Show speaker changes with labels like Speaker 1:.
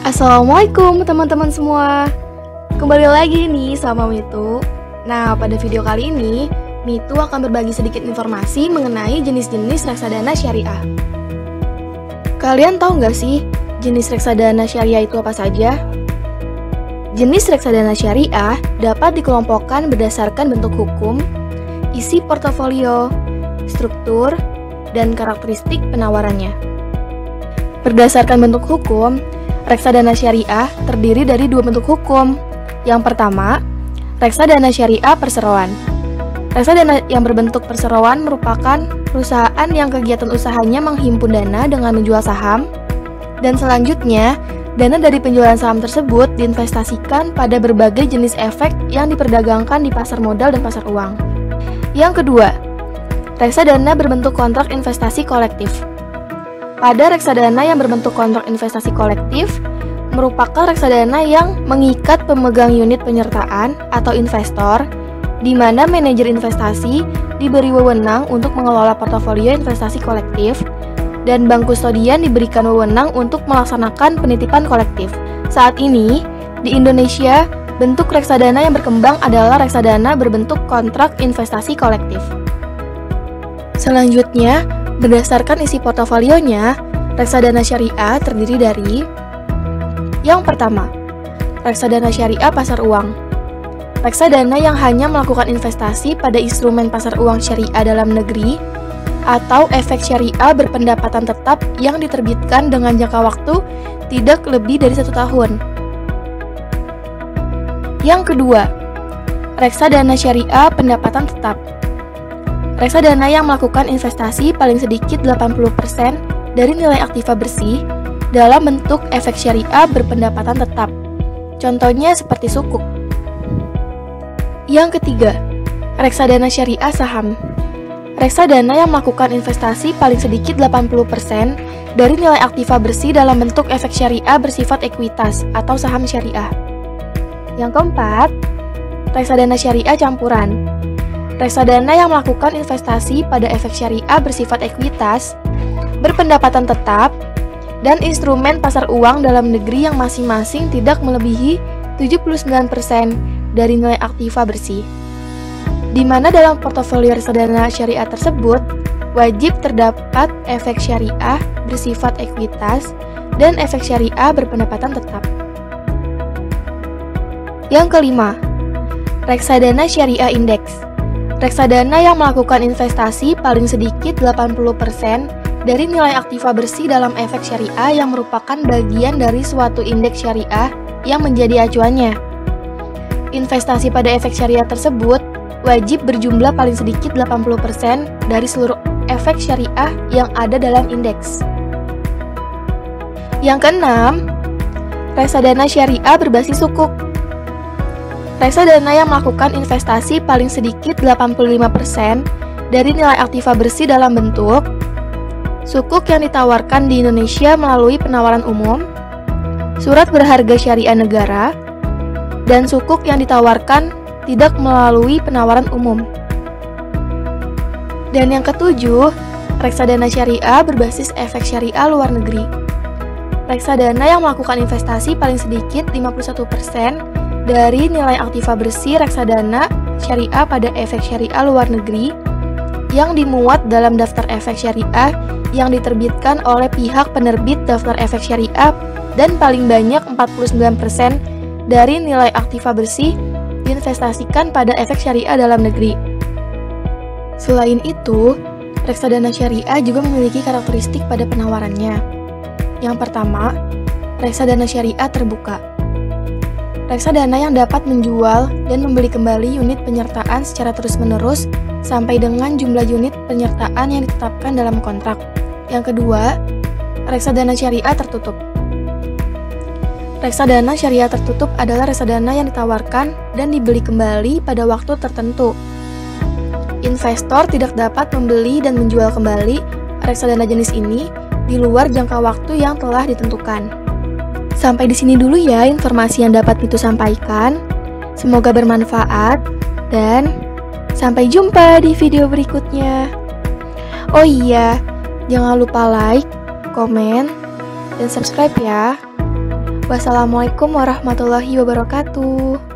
Speaker 1: Assalamualaikum teman-teman semua. Kembali lagi nih sama Mitu. Nah, pada video kali ini Mitu akan berbagi sedikit informasi mengenai jenis-jenis reksadana syariah. Kalian tahu nggak sih jenis reksadana syariah itu apa saja? Jenis reksadana syariah dapat dikelompokkan berdasarkan bentuk hukum, isi portofolio, struktur, dan karakteristik penawarannya. Berdasarkan bentuk hukum, reksadana syariah terdiri dari dua bentuk hukum. Yang pertama, reksadana syariah perseroan. Reksadana yang berbentuk perseroan merupakan perusahaan yang kegiatan usahanya menghimpun dana dengan menjual saham, dan selanjutnya, dana dari penjualan saham tersebut diinvestasikan pada berbagai jenis efek yang diperdagangkan di pasar modal dan pasar uang. Yang kedua, reksadana berbentuk kontrak investasi kolektif. Pada reksadana yang berbentuk kontrak investasi kolektif, merupakan reksadana yang mengikat pemegang unit penyertaan atau investor, di mana manajer investasi diberi wewenang untuk mengelola portofolio investasi kolektif, dan bank kustodian diberikan wewenang untuk melaksanakan penitipan kolektif. Saat ini, di Indonesia, bentuk reksadana yang berkembang adalah reksadana berbentuk kontrak investasi kolektif. Selanjutnya, berdasarkan isi portofolionya, reksadana syariah terdiri dari: yang pertama, reksadana syariah pasar uang. Reksadana yang hanya melakukan investasi pada instrumen pasar uang syariah dalam negeri atau efek syariah berpendapatan tetap yang diterbitkan dengan jangka waktu tidak lebih dari 1 tahun. Yang kedua, reksadana syariah pendapatan tetap. Reksadana yang melakukan investasi paling sedikit 80% dari nilai aktiva bersih dalam bentuk efek syariah berpendapatan tetap. Contohnya seperti sukuk. Yang ketiga, reksadana syariah saham. Reksadana yang melakukan investasi paling sedikit 80% dari nilai aktiva bersih dalam bentuk efek syariah bersifat ekuitas atau saham syariah. Yang keempat, reksadana syariah campuran. Reksadana yang melakukan investasi pada efek syariah bersifat ekuitas, berpendapatan tetap, dan instrumen pasar uang dalam negeri yang masing-masing tidak melebihi 79% dari nilai aktiva bersih. Di mana dalam portofolio reksadana syariah tersebut wajib terdapat efek syariah bersifat ekuitas dan efek syariah berpendapatan tetap. Yang kelima, reksadana syariah indeks. Reksadana yang melakukan investasi paling sedikit 80% dari nilai aktiva bersih dalam efek syariah yang merupakan bagian dari suatu indeks syariah yang menjadi acuannya. Investasi pada efek syariah tersebut wajib berjumlah paling sedikit 80% dari seluruh efek syariah yang ada dalam indeks. Yang keenam, reksadana syariah berbasis sukuk. Reksadana yang melakukan investasi paling sedikit 85% dari nilai aktiva bersih dalam bentuk sukuk yang ditawarkan di Indonesia melalui penawaran umum, surat berharga syariah negara, dan sukuk yang ditawarkan tidak melalui penawaran umum. Dan yang ketujuh, reksadana syariah berbasis efek syariah luar negeri. Reksadana yang melakukan investasi paling sedikit 51% dari nilai aktiva bersih reksadana syariah pada efek syariah luar negeri yang dimuat dalam daftar efek syariah yang diterbitkan oleh pihak penerbit daftar efek syariah, dan paling banyak 49% dari nilai aktiva bersih diinvestasikan pada efek syariah dalam negeri. Selain itu, reksadana syariah juga memiliki karakteristik pada penawarannya. Yang pertama, reksadana syariah terbuka. Reksadana yang dapat menjual dan membeli kembali unit penyertaan secara terus-menerus sampai dengan jumlah unit penyertaan yang ditetapkan dalam kontrak. Yang kedua, reksadana syariah tertutup. Reksadana syariah tertutup adalah reksadana yang ditawarkan dan dibeli kembali pada waktu tertentu. Investor tidak dapat membeli dan menjual kembali reksadana jenis ini di luar jangka waktu yang telah ditentukan. Sampai di sini dulu ya informasi yang dapat Mitu sampaikan. Semoga bermanfaat dan sampai jumpa di video berikutnya. Oh iya, jangan lupa like, komen, dan subscribe ya. Wassalamualaikum warahmatullahi wabarakatuh.